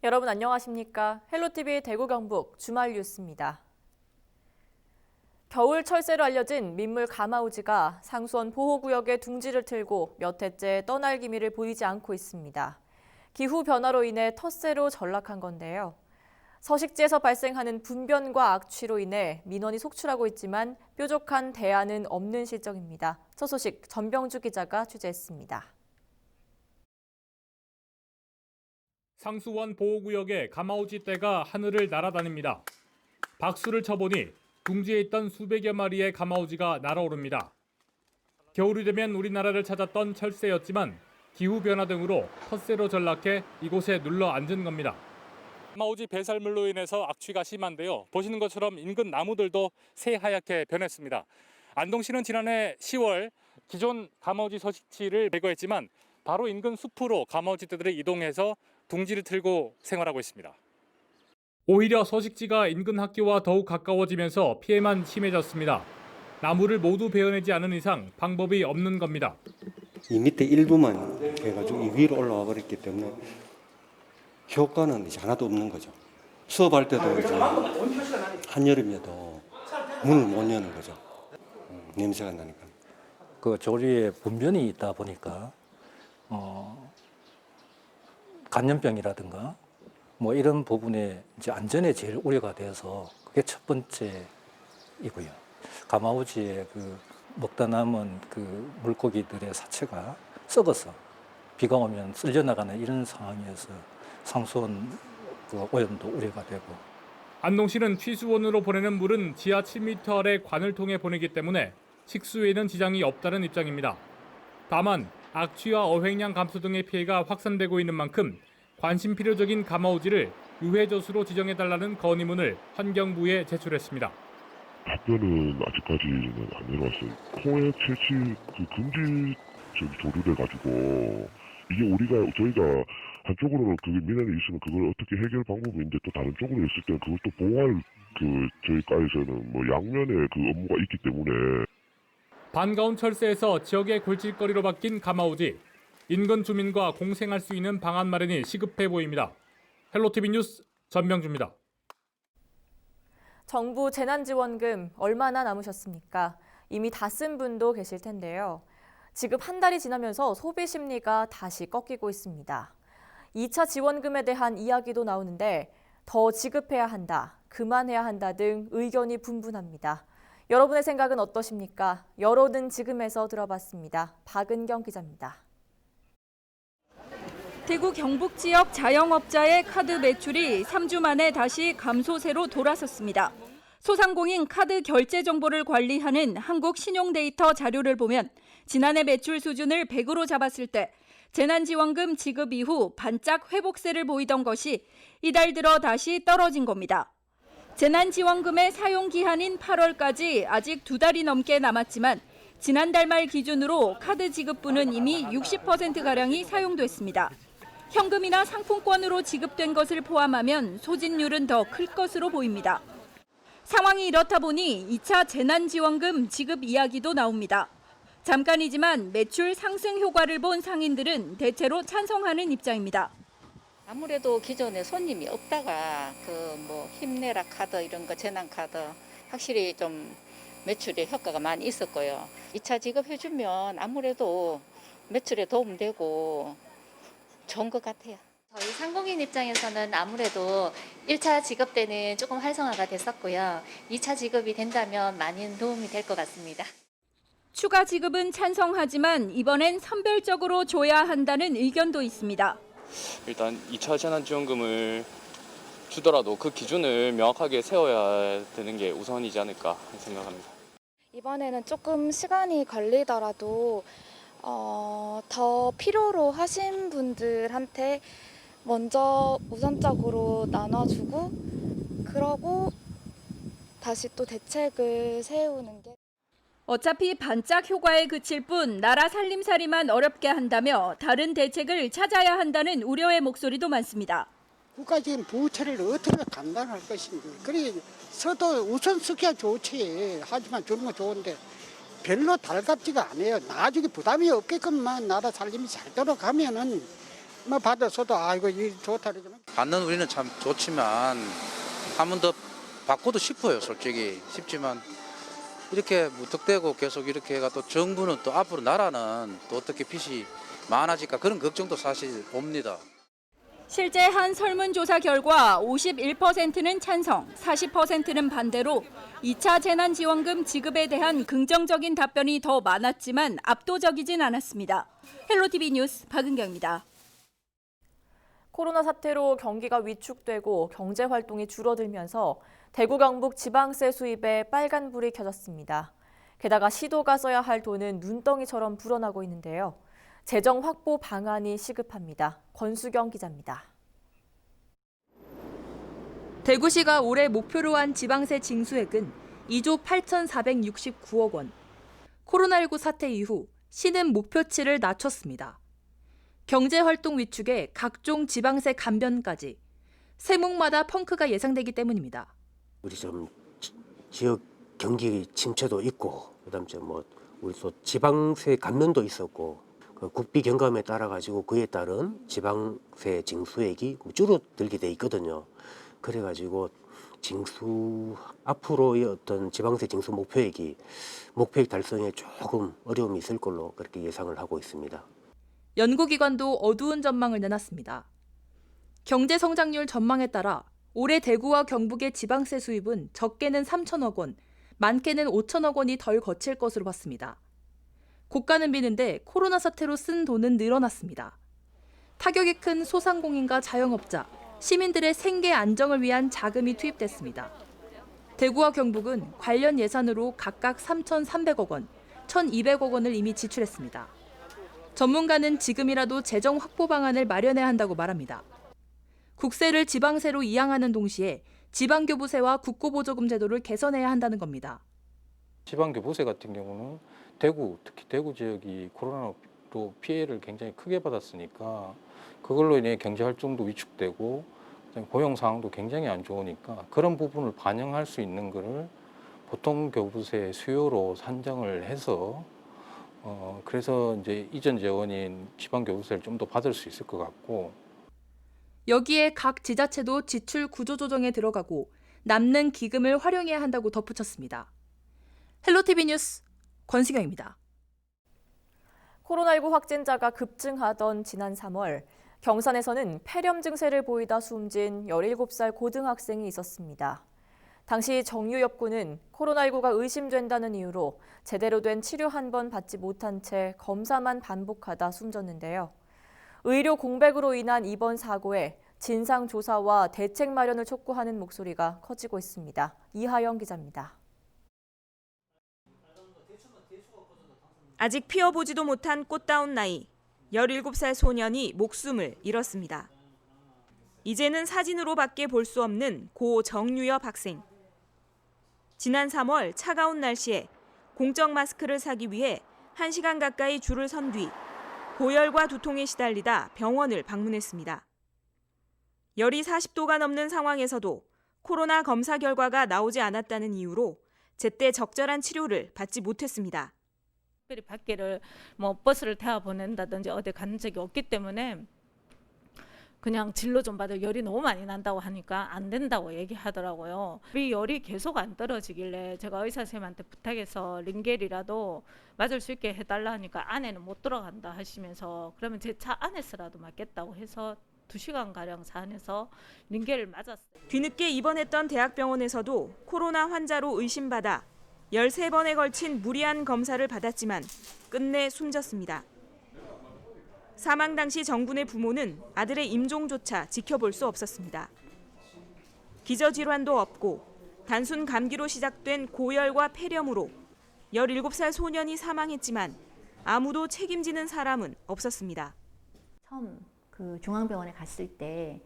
여러분 안녕하십니까? 헬로티비 대구 경북 주말 뉴스입니다. 겨울 철새로 알려진 민물 가마우지가 상수원 보호구역에 둥지를 틀고 몇 해째 떠날 기미를 보이지 않고 있습니다. 기후 변화로 인해 텃새로 전락한 건데요. 서식지에서 발생하는 분변과 악취로 인해 민원이 속출하고 있지만 뾰족한 대안은 없는 실정입니다. 첫 소식 전병주 기자가 취재했습니다. 상수원 보호구역의 가마우지 떼가 하늘을 날아다닙니다. 박수를 쳐보니 둥지에 있던 수백여 마리의 가마우지가 날아오릅니다. 겨울이 되면 우리나라를 찾았던 철새였지만 기후변화 등으로 텃새로 전락해 이곳에 눌러 앉은 겁니다. 가마우지 배설물로 인해서 악취가 심한데요. 보시는 것처럼 인근 나무들도 새하얗게 변했습니다. 안동시는 지난해 10월 기존 가마우지 서식지를 제거했지만 바로 인근 숲으로 가마우지 떼들이 이동해서 둥지를 틀고 생활하고 있습니다. 오히려 서식지가 인근 학교와 더욱 가까워지면서 피해만 심해졌습니다. 나무를 모두 베어내지 않은 이상 방법이 없는 겁니다. 이 밑에 일부만 해가지고 이 위로 올라와 버렸기 때문에 효과는 이제 하나도 없는 거죠. 수업할 때도 이제 한여름에도 문을 못 여는 거죠. 냄새가 나니까. 그 조리에 분변이 있다 보니까 감염병이라든가 뭐 이런 부분에 이제 안전에 제일 우려가 돼서 그게 첫 번째이고요. 가마우지에 그 먹다 남은 그 물고기들의 사체가 썩어서 비가 오면 쓸려 나가는 이런 상황이어서 상수원 그 오염도 우려가 되고. 안동시는 취수원으로 보내는 물은 지하 7m 아래 관을 통해 보내기 때문에 식수에는 지장이 없다는 입장입니다. 다만 악취와 어획량 감소 등의 피해가 확산되고 있는 만큼 관심 필요적인 가마우지를 유해저수로 지정해달라는 건의문을 환경부에 제출했습니다. 답변은 아직까지는 안 내려왔어요. 포획 채취 그 금지 조류돼 가지고 이게 저희가 한쪽으로는 그게 민원이 있으면 그걸 어떻게 해결 방법인데 또 다른 쪽으로 있을 때는 그걸 또 보호할 저희과에서는 뭐 양면의 그 업무가 있기 때문에. 반가운 철새에서 지역의 골칫거리로 바뀐 가마우지. 인근 주민과 공생할 수 있는 방안 마련이 시급해 보입니다. 헬로티비 뉴스 전병주입니다. 정부 재난지원금 얼마나 남으셨습니까? 이미 다 쓴 분도 계실 텐데요. 지급 한 달이 지나면서 소비 심리가 다시 꺾이고 있습니다. 2차 지원금에 대한 이야기도 나오는데 더 지급해야 한다, 그만해야 한다 등 의견이 분분합니다. 여러분의 생각은 어떠십니까? 여론은 지금에서 들어봤습니다. 박은경 기자입니다. 대구 경북 지역 자영업자의 카드 매출이 3주 만에 다시 감소세로 돌아섰습니다. 소상공인 카드 결제 정보를 관리하는 한국신용데이터 자료를 보면 지난해 매출 수준을 100으로 잡았을 때 재난지원금 지급 이후 반짝 회복세를 보이던 것이 이달 들어 다시 떨어진 겁니다. 재난지원금의 사용 기한인 8월까지 아직 2달이 넘게 남았지만 지난달 말 기준으로 카드 지급분은 이미 60%가량이 사용됐습니다. 현금이나 상품권으로 지급된 것을 포함하면 소진율은 더 클 것으로 보입니다. 상황이 이렇다 보니 2차 재난지원금 지급 이야기도 나옵니다. 잠깐이지만 매출 상승 효과를 본 상인들은 대체로 찬성하는 입장입니다. 아무래도 기존에 손님이 없다가 힘내라 카드 이런 거 재난 카드 확실히 좀 매출에 효과가 많이 있었고요. 2차 지급해주면 아무래도 매출에 도움되고 좋은 것 같아요. 저희 상공인 입장에서는 아무래도 1차 지급 때는 조금 활성화가 됐었고요. 2차 지급이 된다면 많은 도움이 될 것 같습니다. 추가 지급은 찬성하지만 이번엔 선별적으로 줘야 한다는 의견도 있습니다. 일단 2차 재난지원금을 주더라도 그 기준을 명확하게 세워야 되는 게 우선이지 않을까 생각합니다. 이번에는 조금 시간이 걸리더라도 더 필요로 하신 분들한테 먼저 우선적으로 나눠주고 그러고 다시 또 대책을 세우는 게. 어차피 반짝 효과에 그칠 뿐 나라 살림살이만 어렵게 한다며 다른 대책을 찾아야 한다는 우려의 목소리도 많습니다. 국가적인 부처리를 어떻게 감당할 것인지. 그래서도 우선 쓰기야 좋지. 하지만 주는 건 좋은데 별로 달갑지가 않아요. 나중에 부담이 없게끔만 나라 살림이 잘 돌아가면은 뭐 받아서도 이거 좋다 그러지만. 받는 우리는 참 좋지만 한 번 더 받고도 싶어요. 솔직히 싶지만 이렇게 무턱대고 계속 이렇게 해가 또 정부는 또 앞으로 나라는 또 어떻게 빚이 많아질까 그런 걱정도 사실 옵니다. 실제 한 설문조사 결과 51%는 찬성, 40%는 반대로 2차 재난지원금 지급에 대한 긍정적인 답변이 더 많았지만 압도적이진 않았습니다. 헬로티비 뉴스 박은경입니다. 코로나 사태로 경기가 위축되고 경제 활동이 줄어들면서 대구 경북 지방세 수입에 빨간불이 켜졌습니다. 게다가 시도가 써야 할 돈은 눈덩이처럼 불어나고 있는데요. 재정 확보 방안이 시급합니다. 권수경 기자입니다. 대구시가 올해 목표로 한 지방세 징수액은 2조 8,469억 원. 코로나19 사태 이후 시는 목표치를 낮췄습니다. 경제활동 위축에 각종 지방세 감변까지 세목마다 펑크가 예상되기 때문입니다. 우리 좀 지역 경기 침체도 있고, 그다음에 우리 또 지방세 감면도 있었고. 그 국비 경감에 따라 가지고 그에 따른 지방세 징수액이 줄어들게 돼 있거든요. 그래가지고 앞으로의 어떤 지방세 징수 목표액 달성에 조금 어려움이 있을 걸로 그렇게 예상을 하고 있습니다. 연구기관도 어두운 전망을 내놨습니다. 경제 성장률 전망에 따라 올해 대구와 경북의 지방세 수입은 적게는 3천억 원, 많게는 5천억 원이 덜 거칠 것으로 봤습니다. 고가는 비는데 코로나 사태로 쓴 돈은 늘어났습니다. 타격이 큰 소상공인과 자영업자, 시민들의 생계 안정을 위한 자금이 투입됐습니다. 대구와 경북은 관련 예산으로 각각 3,300억 원, 1,200억 원을 이미 지출했습니다. 전문가는 지금이라도 재정 확보 방안을 마련해야 한다고 말합니다. 국세를 지방세로 이양하는 동시에 지방교부세와 국고보조금 제도를 개선해야 한다는 겁니다. 지방교부세 같은 경우는 특히 대구 지역이 코로나로 피해를 굉장히 크게 받았으니까 그걸로 인해 경제 활동도 위축되고 고용 상황도 굉장히 안 좋으니까 그런 부분을 반영할 수 있는 거를 보통 교부세 수요로 산정을 해서 그래서 이제 이전 재원인 지방교부세를 좀 더 받을 수 있을 것 같고, 여기에 각 지자체도 지출 구조 조정에 들어가고 남는 기금을 활용해야 한다고 덧붙였습니다. 헬로티비 뉴스 권수경입니다. 코로나19 확진자가 급증하던 지난 3월, 경산에서는 폐렴 증세를 보이다 숨진 17살 고등학생이 있었습니다. 당시 정유엽 군은 코로나19가 의심된다는 이유로 제대로 된 치료 한 번 받지 못한 채 검사만 반복하다 숨졌는데요. 의료 공백으로 인한 이번 사고에 진상조사와 대책 마련을 촉구하는 목소리가 커지고 있습니다. 이하영 기자입니다. 아직 피어보지도 못한 꽃다운 나이, 17살 소년이 목숨을 잃었습니다. 이제는 사진으로밖에 볼 수 없는 고 정유엽 학생. 지난 3월 차가운 날씨에 공적 마스크를 사기 위해 1시간 가까이 줄을 선 뒤 고열과 두통에 시달리다 병원을 방문했습니다. 열이 40도가 넘는 상황에서도 코로나 검사 결과가 나오지 않았다는 이유로 제때 적절한 치료를 받지 못했습니다. 특별히 밖에를 버스를 태워 보낸다든지 어디 간 적이 없기 때문에 그냥 진료 좀 받아 열이 너무 많이 난다고 하니까 안 된다고 얘기하더라고요. 이 열이 계속 안 떨어지길래 제가 의사 선생님한테 부탁해서 링겔이라도 맞을 수 있게 해달라 하니까 안에는 못 들어간다 하시면서 그러면 제 차 안에서라도 맞겠다고 해서 2시간가량 차 안에서 링겔을 맞았어요. 뒤늦게 입원했던 대학병원에서도 코로나 환자로 의심받아 13번에 걸친 무리한 검사를 받았지만 끝내 숨졌습니다. 사망 당시 정군의 부모는 아들의 임종조차 지켜볼 수 없었습니다. 기저질환도 없고 단순 감기로 시작된 고열과 폐렴으로 17살 소년이 사망했지만 아무도 책임지는 사람은 없었습니다. 처음 중앙병원에 갔을 때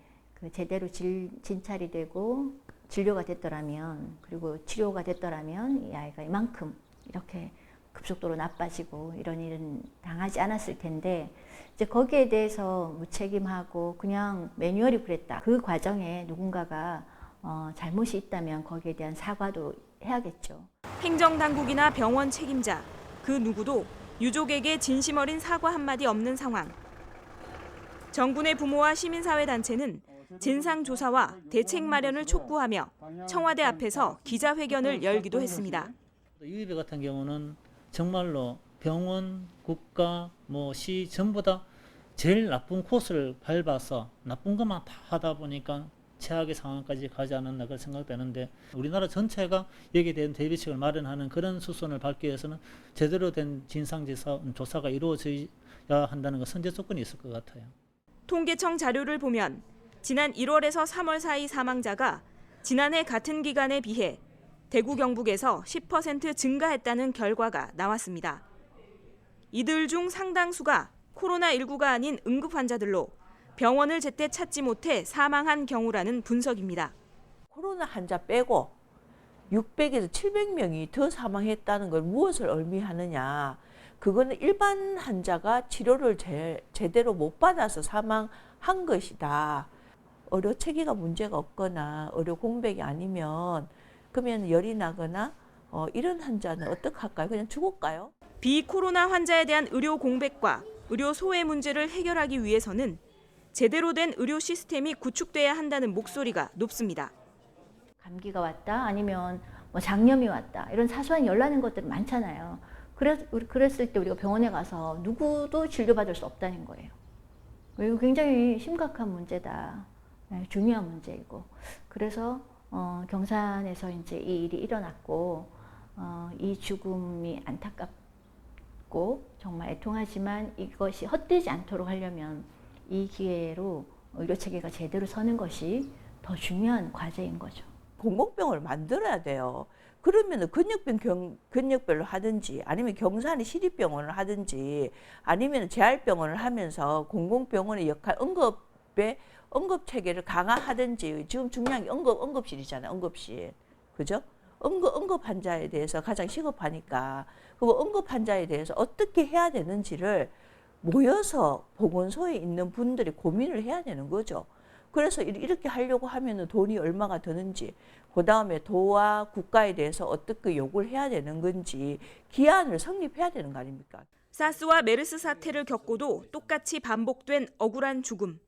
제대로 진찰이 되고 진료가 됐더라면, 그리고 치료가 됐더라면 이 아이가 이만큼 이렇게 급속도로 나빠지고 이런 일은 당하지 않았을 텐데, 이제 거기에 대해서 무책임하고 그냥 매뉴얼이 그랬다. 그 과정에 누군가가 잘못이 있다면 거기에 대한 사과도 해야겠죠. 행정당국이나 병원 책임자, 그 누구도 유족에게 진심 어린 사과 한마디 없는 상황. 정군의 부모와 시민사회단체는 진상조사와 대책 마련을 촉구하며 청와대 앞에서 기자회견을 열기도 했습니다. 유의비 같은 경우는 정말로 병원, 국가, 시 전부 다 제일 나쁜 코스를 밟아서 나쁜 것만 다 하다 보니까 최악의 상황까지 가지 않았나 그렇게 생각되는데, 우리나라 전체가 여기에 대한 대비책을 마련하는 그런 수순을 밟기 위해서는 제대로 된 진상조사가 이루어져야 한다는 것 선제 조건이 있을 것 같아요. 통계청 자료를 보면 지난 1월에서 3월 사이 사망자가 지난해 같은 기간에 비해 대구 경북에서 10% 증가했다는 결과가 나왔습니다. 이들 중 상당수가 코로나19가 아닌 응급 환자들로 병원을 제때 찾지 못해 사망한 경우라는 분석입니다. 코로나 환자 빼고 600에서 700명이 더 사망했다는 걸 무엇을 의미하느냐. 그거는 일반 환자가 치료를 제대로 못 받아서 사망한 것이다. 의료 체계가 문제가 없거나 의료 공백이 아니면 그러면 열이 나거나 이런 환자는 어떻게 할까요? 그냥 죽을까요? 비코로나 환자에 대한 의료 공백과 의료 소외 문제를 해결하기 위해서는 제대로 된 의료 시스템이 구축돼야 한다는 목소리가 높습니다. 감기가 왔다 아니면 뭐 장염이 왔다 이런 사소한 열나는 것들이 많잖아요. 그랬을 때 우리가 병원에 가서 누구도 진료받을 수 없다는 거예요. 이거 굉장히 심각한 문제다. 네, 중요한 문제이고. 그래서 경산에서 이제 이 일이 일어났고 이 죽음이 안타깝고 정말 애통하지만 이것이 헛되지 않도록 하려면 이 기회로 의료체계가 제대로 서는 것이 더 중요한 과제인 거죠. 공공병원을 만들어야 돼요. 그러면 근육별로 하든지 아니면 경산이 시립병원을 하든지 아니면 재활병원을 하면서 공공병원의 역할, 응급 체계를 강화하든지. 지금 중요한 게 응급실이잖아요. 응급실. 그죠? 응급 환자에 대해서 가장 시급하니까. 그리고 응급 환자에 대해서 어떻게 해야 되는지를 모여서 보건소에 있는 분들이 고민을 해야 되는 거죠. 그래서 이렇게 하려고 하면 돈이 얼마가 드는지, 그 다음에 도와 국가에 대해서 어떻게 요구를 해야 되는 건지 기한을 성립해야 되는 거 아닙니까? 사스와 메르스 사태를 겪고도 똑같이 반복된 억울한 죽음.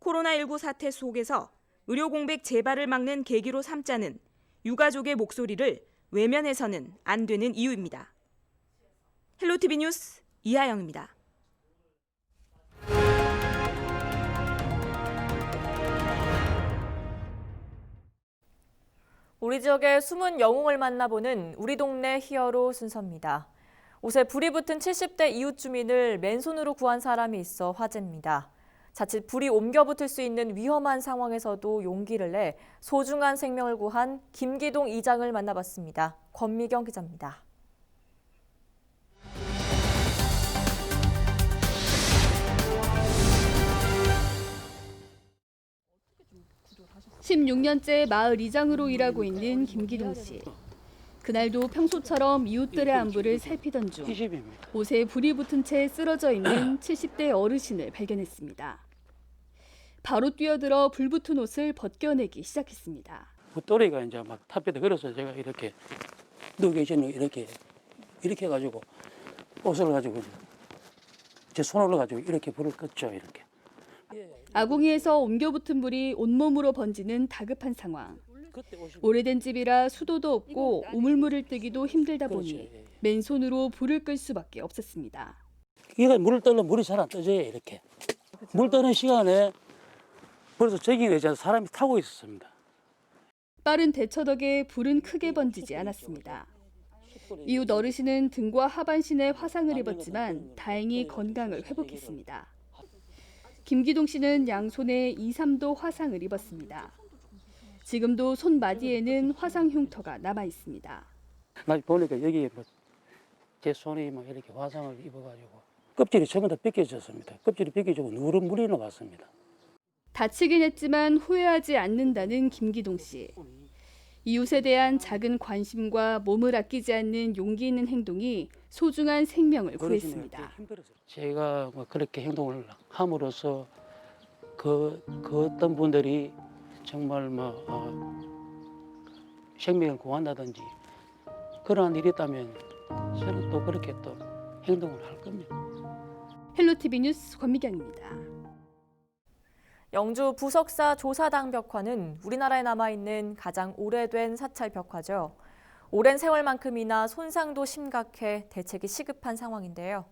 코로나19 사태 속에서 의료 공백 재발을 막는 계기로 삼자는 유가족의 목소리를 외면해서는 안 되는 이유입니다. 헬로티비 뉴스 이하영입니다. 우리 지역의 숨은 영웅을 만나보는 우리 동네 히어로 순서입니다. 옷에 불이 붙은 70대 이웃 주민을 맨손으로 구한 사람이 있어 화제입니다. 자칫 불이 옮겨 붙을 수 있는 위험한 상황에서도 용기를 내 소중한 생명을 구한 김기동 이장을 만나봤습니다. 권미경 기자입니다. (16년째) 마을 이장으로 일하고 있는 김기동 씨. 그날도 평소처럼 이웃들의 안부를 살피던 중 옷에 불이 붙은 채 쓰러져 있는 70대 어르신을 발견했습니다. 바로 뛰어들어 불 붙은 옷을 벗겨내기 시작했습니다. 또래가 이제 막 탑에다 걸어서 제가 이렇게 누워 계시는 이렇게 해가지고 옷을 가지고 제 손으로 가지고 이렇게 불을 껐죠. 이렇게. 아궁이에서 옮겨 붙은 불이 온몸으로 번지는 다급한 상황. 오래된 집이라 수도도 없고 우물물을 뜨기도 힘들다 보니 맨손으로 불을 끌 수밖에 없었습니다. 이게 물을 떠면 물이 잘 안 떠져요. 이렇게. 물 떠는 시간에 벌써 저기 의자 사람이 타고 있었습니다. 빠른 대처 덕에 불은 크게 번지지 않았습니다. 이웃 어르신은 등과 하반신에 화상을 입었지만 다행히 건강을 회복했습니다. 김기동 씨는 양손에 2, 3도 화상을 입었습니다. 지금도 손마디에는 화상 흉터가 남아 있습니다. 나 보니까 여기에 제 손이 이렇게 화상을 입어가지고 껍질이 전부 다 벗겨졌습니다. 껍질이 벗겨지고 누런 물이 나왔습니다. 다치긴 했지만 후회하지 않는다는 김기동 씨. 이웃에 대한 작은 관심과 몸을 아끼지 않는 용기 있는 행동이 소중한 생명을 구했습니다. 제가 그렇게 행동을 함으로써 그 어떤 분들이 정말 생명을 구한다든지 그러한 일이 있다면 저는 또 그렇게 또 행동을 할 겁니다. 헬로티비 뉴스 권미경입니다. 영주 부석사 조사당 벽화는 우리나라에 남아있는 가장 오래된 사찰 벽화죠. 오랜 세월만큼이나 손상도 심각해 대책이 시급한 상황인데요.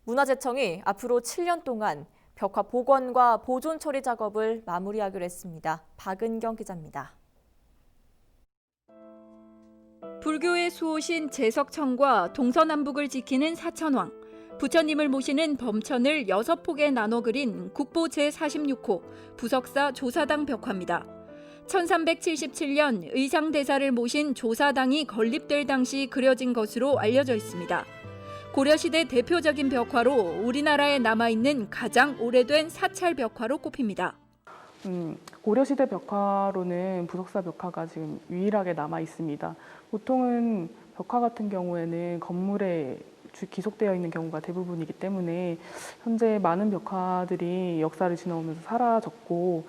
문화재청이 앞으로 7년 동안 벽화 복원과 보존 처리 작업을 마무리하기로 했습니다. 박은경 기자입니다. 불교의 수호신 제석천과 동서남북을 지키는 사천왕, 부처님을 모시는 범천을 6폭에 나눠 그린 국보 제46호 부석사 조사당 벽화입니다. 1377년 의상대사를 모신 조사당이 건립될 당시 그려진 것으로 알려져 있습니다. 고려시대 대표적인 벽화로 우리나라에 남아있는 가장 오래된 사찰 벽화로 꼽힙니다. 고려시대 벽화로는 부석사 벽화가 지금 유일하게 남아 있습니다. 보통은 벽화 같은 경우에는 건물에 기속되어 있는 경우가 대부분이기 때문에 현재 많은 벽화들이 역사를 지나오면서 사라졌고,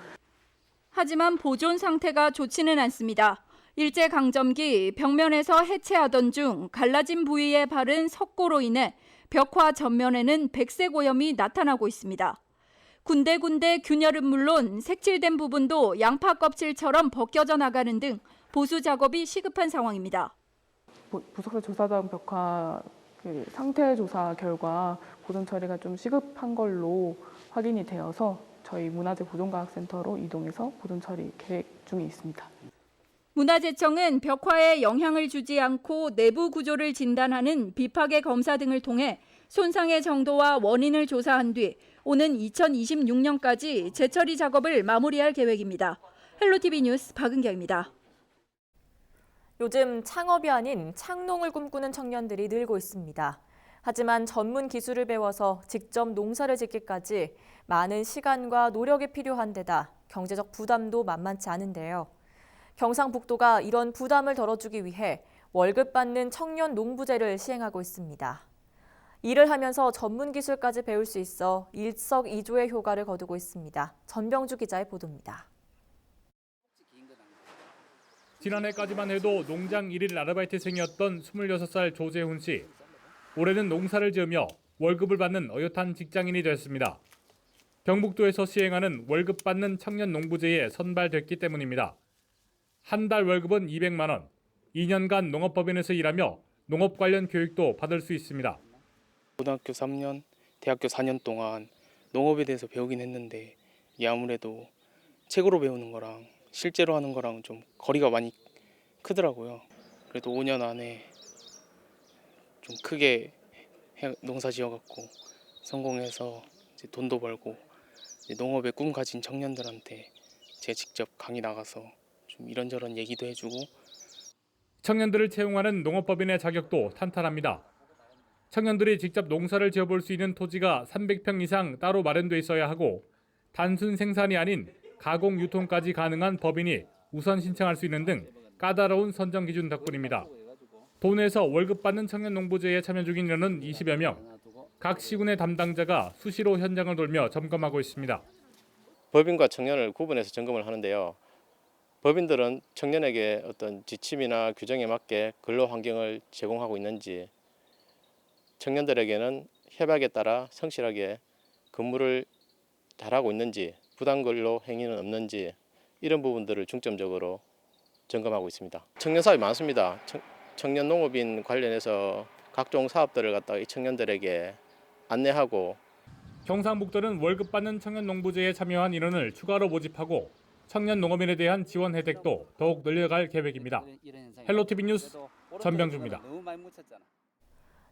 하지만 보존 상태가 좋지는 않습니다. 일제강점기 벽면에서 해체하던 중 갈라진 부위에 바른 석고로 인해 벽화 전면에는 백색 오염이 나타나고 있습니다. 군데군데 균열은 물론 색칠된 부분도 양파 껍질처럼 벗겨져 나가는 등 보수 작업이 시급한 상황입니다. 부석사 조사당 벽화 상태 조사 결과 보존 처리가 좀 시급한 걸로 확인이 되어서 저희 문화재 보존과학센터로 이동해서 보존 처리 계획 중에 있습니다. 문화재청은 벽화에 영향을 주지 않고 내부 구조를 진단하는 비파괴 검사 등을 통해 손상의 정도와 원인을 조사한 뒤 오는 2026년까지 재처리 작업을 마무리할 계획입니다. 헬로티비 뉴스 박은경입니다. 요즘 창업이 아닌 창농을 꿈꾸는 청년들이 늘고 있습니다. 하지만 전문 기술을 배워서 직접 농사를 짓기까지 많은 시간과 노력이 필요한 데다 경제적 부담도 만만치 않은데요. 경상북도가 이런 부담을 덜어주기 위해 월급 받는 청년 농부제를 시행하고 있습니다. 일을 하면서 전문 기술까지 배울 수 있어 일석이조의 효과를 거두고 있습니다. 전병주 기자의 보도입니다. 지난해까지만 해도 농장 1일 아르바이트생이었던 26살 조재훈 씨. 올해는 농사를 지으며 월급을 받는 어엿한 직장인이 됐습니다. 경북도에서 시행하는 월급 받는 청년 농부제에 선발됐기 때문입니다. 한 달 월급은 200만 원, 2년간 농업법인에서 일하며 농업 관련 교육도 받을 수 있습니다. 고등학교 3년, 대학교 4년 동안 농업에 대해서 배우긴 했는데 이게 아무래도 책으로 배우는 거랑 실제로 하는 거랑 좀 거리가 많이 크더라고요. 그래도 5년 안에 좀 크게 농사 지어갖고 성공해서 이제 돈도 벌고 이제 농업에 꿈 가진 청년들한테 제가 직접 강의 나가서 좀 이런저런 얘기도 해주고. 청년들을 채용하는 농업법인의 자격도 탄탄합니다. 청년들이 직접 농사를 지어볼 수 있는 토지가 300평 이상 따로 마련돼 있어야 하고 단순 생산이 아닌 가공 유통까지 가능한 법인이 우선 신청할 수 있는 등 까다로운 선정 기준 덕분입니다. 도내에서 월급 받는 청년 농부제에 참여 중인 인원은 20여 명. 각 시군의 담당자가 수시로 현장을 돌며 점검하고 있습니다. 법인과 청년을 구분해서 점검을 하는데요. 법인들은 청년에게 어떤 지침이나 규정에 맞게 근로 환경을 제공하고 있는지, 청년들에게는 협약에 따라 성실하게 근무를 잘하고 있는지, 부당 근로 행위는 없는지 이런 부분들을 중점적으로 점검하고 있습니다. 청년 사업이 많습니다. 청년 농업인 관련해서 각종 사업들을 갖다가 이 청년들에게 안내하고. 경상북도는 월급 받는 청년 농부제에 참여한 인원을 추가로 모집하고 청년 농업인에 대한 지원 혜택도 더욱 늘려갈 계획입니다. 헬로티비 뉴스 전병주입니다.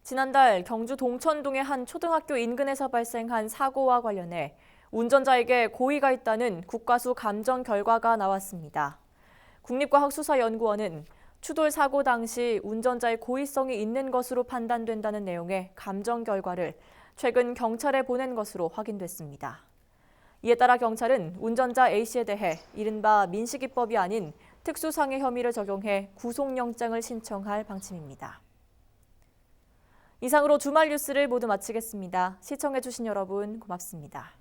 지난달 경주 동천동의 한 초등학교 인근에서 발생한 사고와 관련해 운전자에게 고의가 있다는 국과수 감정 결과가 나왔습니다. 국립과학수사연구원은 추돌 사고 당시 운전자의 고의성이 있는 것으로 판단된다는 내용의 감정 결과를 최근 경찰에 보낸 것으로 확인됐습니다. 이에 따라 경찰은 운전자 A씨에 대해 이른바 민식이법이 아닌 특수상해 혐의를 적용해 구속영장을 신청할 방침입니다. 이상으로 주말 뉴스를 모두 마치겠습니다. 시청해주신 여러분 고맙습니다.